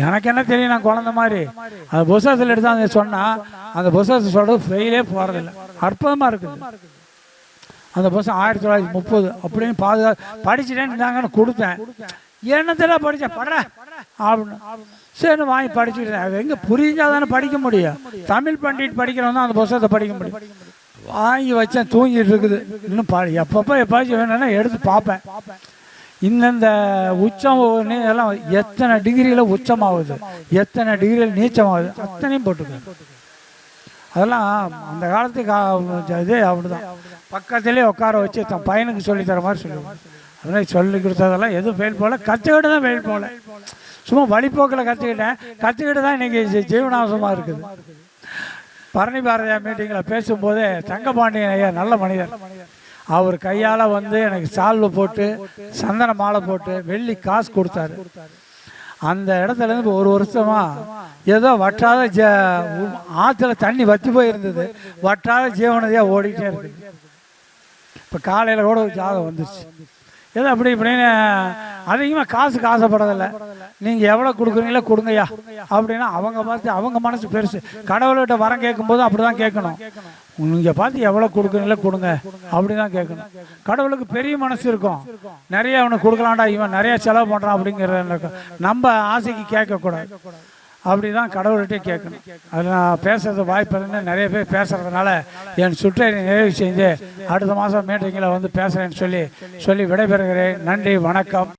எனக்கு என்ன தெரியும், நான் குழந்த மாதிரி அந்த புஸ்தகத்தில் எடுத்து அதை சொன்னால் அந்த புஸ்தகத்தை சொல்கிறது ஃபெயிலே போகிறதில்லை. அற்புதமாக இருக்குது அந்த புஸ்தகம். 1930 அப்படின்னு படிச்சுட்டேன்னு இருந்தாங்கன்னு கொடுத்தேன். என்னத்தில் படித்தேன் படுற அப்படின்னு சரி வாங்கி படிச்சுக்கிட்டேன். அது எங்கே புரிஞ்சால் தானே படிக்க முடியும். தமிழ் பண்டிட் படிக்கிறவங்க தான் அந்த புஸ்தகத்தை படிக்க முடியும். வாங்கி வச்சேன், தூங்கிட்டு இருக்குது. இன்னும் எப்பப்போ எப்பாச்சும் வேணும்னா எடுத்து பார்ப்பேன். இந்தந்த உச்சம் எல்லாம் எத்தனை டிகிரியில் உச்சமாகுது, எத்தனை டிகிரியில் நீச்சமாகுது, அத்தனையும் போட்டுருக்கேன். அதெல்லாம் அந்த காலத்துக்கு இதே அப்படிதான். பக்கத்துலேயே உட்கார வச்சு தன் பையனுக்கு சொல்லித்தர மாதிரி சொல்லுவேன். அதனால் சொல்லி கொடுத்ததெல்லாம் எதுவும் ஃபெயில் போகல, கற்றுக்கிட்டு தான் ஃபெயில் போகல. சும்மா வழிபோக்கில் கற்றுக்கிட்டு தான் இன்றைக்கி ஜீவனாம்சமாக இருக்குது. பரணி பாரதியார் மீட்டிங்கில் பேசும்போதே தங்கபாண்டியன் ஐயா நல்ல மனிதர், அவர் கையால் வந்து எனக்கு சால்வை போட்டு சந்தன மாலை போட்டு வெள்ளி காசு கொடுத்தாரு. அந்த இடத்துலேருந்து ஒரு வருஷமாக ஏதோ வற்றாத ஆற்றுல தண்ணி வற்றி போயிருந்தது, வற்றாத ஜீவனதியாக ஓடிக்கிட்டே இருக்குது. இப்போ காலையில் கூட ஒரு ஜாதகம் வந்துருச்சு. ஏதோ அப்படி இப்படின்னு அதிகமாக காசுக்கு ஆசைப்படதில்லை. நீங்கள் எவ்வளோ கொடுக்குறீங்களோ கொடுங்கய்யா அப்படின்னா அவங்க பார்த்து அவங்க மனசு பெருசு. கடவுள்கிட்ட வரம் கேட்கும்போது அப்படி தான் கேட்கணும். நீங்கள் பார்த்து எவ்வளோ கொடுக்குறீங்களோ கொடுங்க அப்படி தான் கேட்கணும். கடவுளுக்கு பெரிய மனசு இருக்கும், நிறைய அவனுக்கு கொடுக்கலாம்டா, இவன் நிறையா செலவு பண்ணுறான் அப்படிங்கிறத நம்ம ஆசைக்கு கேட்கக்கூடாது. அப்படி தான் கடவுள்கிட்டே கேட்கணும். அதில் நான் பேசுறது வாய்ப்பு நிறைய பேர் பேசுகிறதுனால என் சுற்றை நிறைவு செஞ்சு அடுத்த மாதம் மீட்டிங்கில் வந்து பேசுகிறேன்னு சொல்லி விடைபெறுகிறேன். நன்றி, வணக்கம்.